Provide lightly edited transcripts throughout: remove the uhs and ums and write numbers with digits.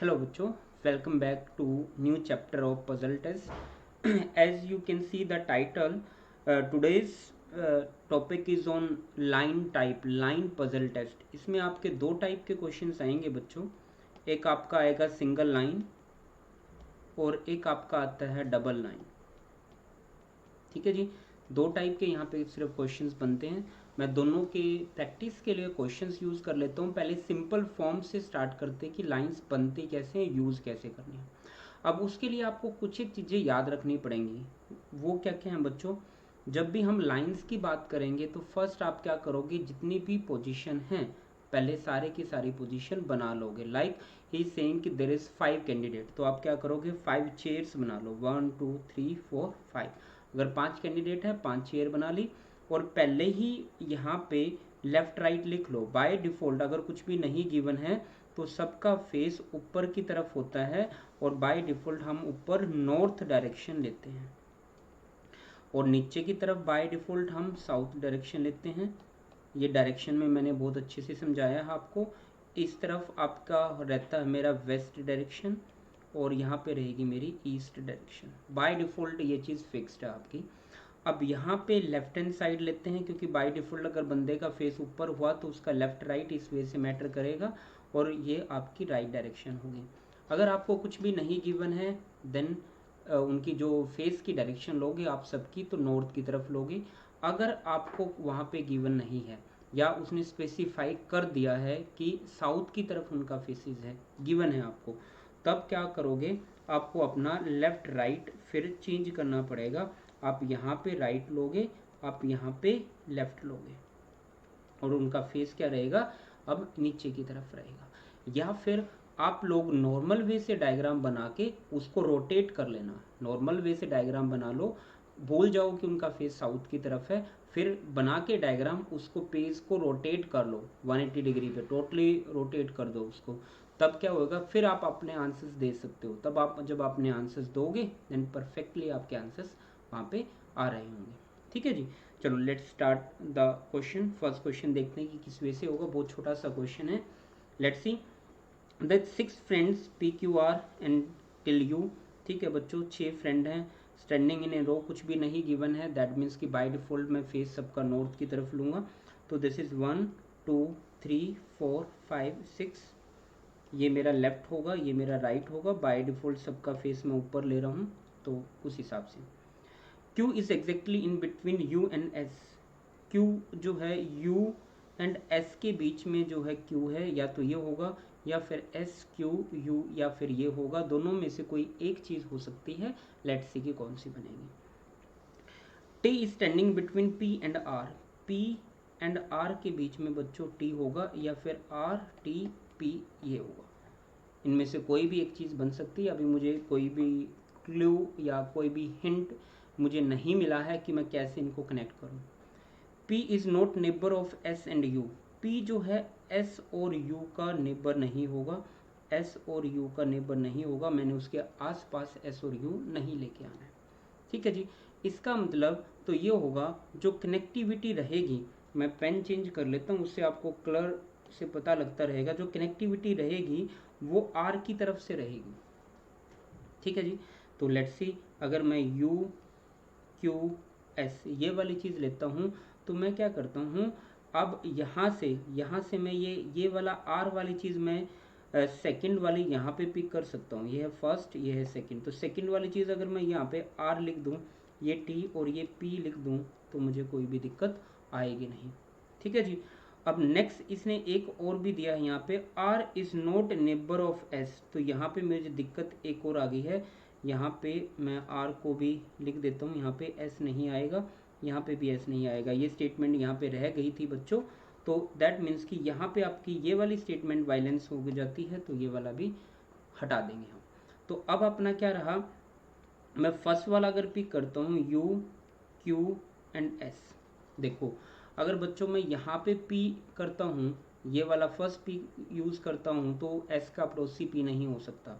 Hello बच्चों, welcome back to new chapter of puzzle test. As you can see the title, today's topic is on line type, line puzzle test. इसमें आपके दो type के questions आएंगे बच्चों। एक आपका आएगा सिंगल लाइन और एक आपका आता है डबल लाइन। ठीक है जी, दो टाइप के यहाँ पे सिर्फ क्वेश्चंस बनते हैं। मैं दोनों के प्रैक्टिस के लिए क्वेश्चंस यूज़ कर लेता हूँ। पहले सिंपल फॉर्म से स्टार्ट करते कि लाइंस बनते कैसे हैं, यूज़ कैसे करनी है। अब उसके लिए आपको कुछ एक चीज़ें याद रखनी पड़ेंगी। वो क्या क्या हैं बच्चों? जब भी हम लाइंस की बात करेंगे तो फर्स्ट आप क्या करोगे, जितनी भी पोजीशन हैं पहले सारे की सारी पोजीशन बना लोगे। लाइक ही सेइंग कि देयर इज 5 कैंडिडेट, तो आप क्या करोगे, 5 चेयर्स बना लो, 1 2 3 4 5। अगर 5 कैंडिडेट है 5 चेयर बना ली। और पहले ही यहाँ पे लेफ्ट राइट लिख लो। बाय डिफ़ॉल्ट अगर कुछ भी नहीं गिवन है तो सबका फेस ऊपर की तरफ होता है और बाय डिफ़ॉल्ट हम ऊपर नॉर्थ डायरेक्शन लेते हैं और नीचे की तरफ बाय डिफ़ॉल्ट हम साउथ डायरेक्शन लेते हैं। ये डायरेक्शन में मैंने बहुत अच्छे से समझाया है आपको। इस तरफ आपका रहता है मेरा वेस्ट डायरेक्शन और यहाँ पे रहेगी मेरी ईस्ट डायरेक्शन। बाय डिफ़ॉल्ट ये चीज़ फिक्स्ड है आपकी। अब यहाँ पे लेफ्ट हैंड साइड लेते हैं क्योंकि बाय डिफ़ॉल्ट अगर बंदे का फेस ऊपर हुआ तो उसका लेफ्ट राइट इस वे से मैटर करेगा और ये आपकी राइट डायरेक्शन होगी। अगर आपको कुछ भी नहीं गिवन है देन उनकी जो फेस की डायरेक्शन लोगे आप सबकी तो नॉर्थ की तरफ लोगे। अगर आपको वहाँ पे गिवन नहीं है या उसने स्पेसिफाई कर दिया है कि साउथ की तरफ उनका फेसेस है, गिवन है आपको, तब क्या करोगे, आपको अपना लेफ्ट राइट फिर चेंज करना पड़ेगा। आप यहाँ पे राइट लोगे, आप यहाँ पे लेफ्ट लोगे और उनका फेस क्या रहेगा, अब नीचे की तरफ रहेगा। या फिर आप लोग नॉर्मल वे से डायग्राम बना के उसको रोटेट कर लेना। नॉर्मल वे से डायग्राम बना लो, भूल जाओ कि उनका फेस साउथ की तरफ है, फिर बना के डायग्राम उसको पेज को रोटेट कर लो 180 डिग्री पे, टोटली रोटेट कर दो उसको। तब क्या होगा, फिर आप अपने आंसर्स दे सकते हो। तब आप जब अपने आंसर्स दोगे देन परफेक्टली आपके आंसर्स वहाँ पे आ रहे होंगे। ठीक है जी, चलो let's start the question. First question देखते हैं कि किस वे से होगा। बहुत छोटा सा क्वेश्चन है। Let's see that 6 friends PQR and till you. ठीक है बच्चों, 6 फ्रेंड हैं स्टैंडिंग इन ए रो, कुछ भी नहीं गिवन है, दैट मीन्स कि बाय डिफॉल्ट मैं फेस सबका नॉर्थ की तरफ लूँगा। तो दिस इज़ 1 2 3 4 5 6। ये मेरा लेफ्ट होगा, ये मेरा राइट होगा। बाय डिफॉल्ट सबका फेस मैं ऊपर ले रहा हूँ तो उस हिसाब से। Q is exactly in between U and S। Q जो है U एंड S के बीच में जो है Q है, या तो ये होगा या फिर SQU या फिर ये होगा। दोनों में से कोई एक चीज़ हो सकती है। लेट्स सी कि कौन सी बनेगी। T is standing between P and R। P and R के बीच में बच्चों T होगा या फिर R T P ये होगा। इनमें से कोई भी एक चीज़ बन सकती है। अभी मुझे कोई भी क्लू या कोई भी हिंट मुझे नहीं मिला है कि मैं कैसे इनको कनेक्ट करूं। P is not neighbour of S and U। P जो है S और U का नेबर नहीं होगा। S और U का नेबर नहीं होगा, मैंने उसके आसपास S और U नहीं लेके आना है। ठीक है जी, इसका मतलब तो ये होगा जो कनेक्टिविटी रहेगी, मैं पेन चेंज कर लेता हूँ उससे आपको कलर से पता लगता रहेगा। जो कनेक्टिविटी रहेगी वो R की तरफ से रहेगी। ठीक है जी, तो लेट्स सी अगर मैं U Q S ये वाली चीज़ लेता हूँ तो मैं क्या करता हूँ, अब यहाँ से मैं ये वाला R वाली चीज़ मैं सेकंड वाली यहाँ पे पिक कर सकता हूँ। ये है फर्स्ट, ये है सेकंड। तो सेकंड वाली चीज़ अगर मैं यहाँ पे R लिख दूँ, ये T और ये P लिख दूँ तो मुझे कोई भी दिक्कत आएगी नहीं। ठीक है जी, अब नेक्स्ट इसने एक और भी दिया है यहाँ पे, R is not neighbour of S। तो यहाँ पे मुझे दिक्कत एक और आ गई है। यहाँ पे मैं R को भी लिख देता हूँ, यहाँ पे S नहीं आएगा, यहाँ पे भी S नहीं आएगा। ये स्टेटमेंट यहाँ पे रह गई थी बच्चों, तो दैट मीन्स कि यहाँ पे आपकी ये वाली स्टेटमेंट वायलेंस हो जाती है, तो ये वाला भी हटा देंगे हम। तो अब अपना क्या रहा, मैं फर्स्ट वाला अगर पिक करता हूँ U Q एंड S। देखो अगर बच्चों मैं यहाँ पे P करता हूँ, ये वाला फर्स्ट P यूज़ करता हूँ तो S का पड़ोसी P नहीं हो सकता।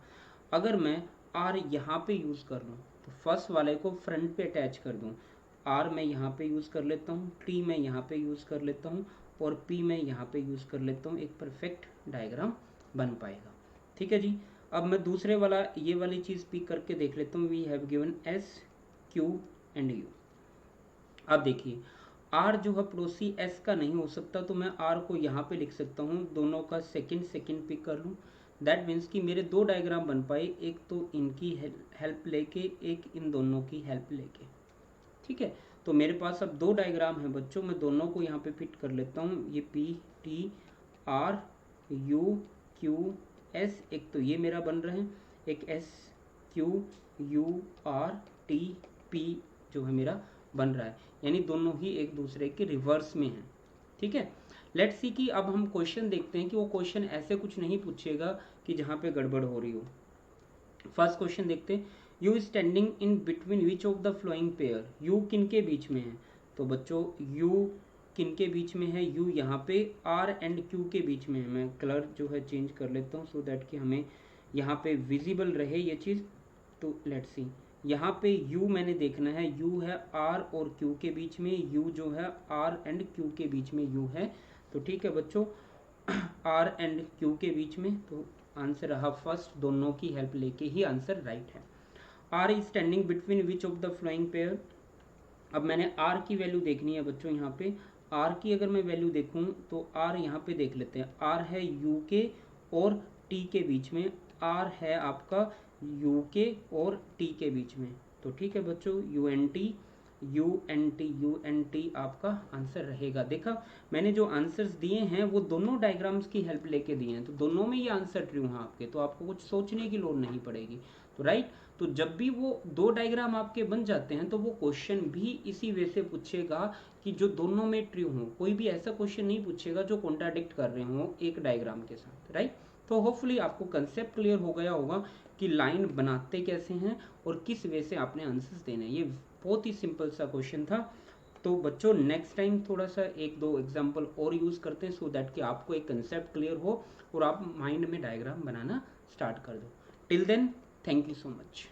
अगर मैं R यहाँ पे यूज़ कर लूँ तो फर्स्ट वाले को फ्रंट पे अटैच कर दूँ। R मैं यहाँ पे यूज़ कर लेता हूँ, T मैं यहाँ पे यूज़ कर लेता हूँ और P मैं यहाँ पे यूज़ कर लेता हूँ। एक परफेक्ट डायग्राम बन पाएगा। ठीक है जी, अब मैं दूसरे वाला ये वाली चीज़ पिक करके देख लेता हूँ। We have given S Q and U. अब देखिए आर जो है पड़ोसी एस का नहीं हो सकता, तो मैं आर को यहाँ पे लिख सकता हूँ, दोनों का सेकंड सेकंड पिक कर लूँ। दैट मीन्स कि मेरे दो डायग्राम बन पाए, एक तो इनकी हेल्प लेके, एक इन दोनों की हेल्प लेके। ठीक है, तो मेरे पास अब दो डायग्राम है बच्चों, मैं दोनों को यहाँ पे फिट कर लेता हूँ। ये P T R you Q S, एक तो ये मेरा बन रहे हैं, एक S Q U R T P जो है मेरा बन रहा है, यानी दोनों ही एक दूसरे के रिवर्स में हैं। ठीक है, लेट्स सी कि अब हम क्वेश्चन देखते हैं कि वो क्वेश्चन ऐसे कुछ नहीं पूछेगा कि जहाँ पे गड़बड़ हो रही हो। फर्स्ट क्वेश्चन देखते हैं, you standing in between which of the flowing pair. You किन के बीच में है, तो बच्चों यू किन के बीच में है, यू यहाँ पे आर एंड क्यू के बीच में है। मैं कलर जो है चेंज कर लेता हूँ सो दैट कि हमें यहाँ पे विजिबल रहे ये चीज़। तो लेट्स सी, यहाँ पे यू मैंने देखना है, यू है आर और क्यू के बीच में, यू जो है आर एंड क्यू के बीच में यू है। तो ठीक है बच्चों, आर एंड क्यू के बीच में, तो आंसर रहा फर्स्ट, दोनों की हेल्प लेके ही आंसर राइट है। R is standing between which of the flowing pair. अब मैंने आर की वैल्यू देखनी है बच्चों, यहाँ पे आर की अगर मैं वैल्यू देखूँ तो आर यहाँ पे देख लेते हैं, आर है यू के और टी के बीच में, आर है आपका यू के और टी के बीच में। तो ठीक है बच्चों, U N T U N T U N T आपका आंसर रहेगा। देखा मैंने जो आंसर्स दिए हैं वो दोनों डायग्राम्स की हेल्प लेके दिए हैं, तो दोनों में ये आंसर ट्रू हैं आपके, तो आपको कुछ सोचने की लोड़ नहीं पड़ेगी। तो राइट, तो जब भी वो दो डायग्राम आपके बन जाते हैं तो वो क्वेश्चन भी इसी वे से पूछेगा कि जो दोनों में ट्रू हो। कोई भी ऐसा क्वेश्चन नहीं पूछेगा जो कॉन्ट्राडिक्ट कर रहे हो एक डायग्राम के साथ। राइट, तो होपफुली आपको कंसेप्ट क्लियर हो गया होगा कि लाइन बनाते कैसे हैं और किस वे से आपने आंसर्स देने हैं। ये बहुत ही सिंपल सा क्वेश्चन था। तो बच्चों नेक्स्ट टाइम थोड़ा सा एक दो एग्जाम्पल और यूज़ करते हैं सो दैट कि आपको एक कंसेप्ट क्लियर हो और आप माइंड में डायग्राम बनाना स्टार्ट कर दो। Till then, thank you so much.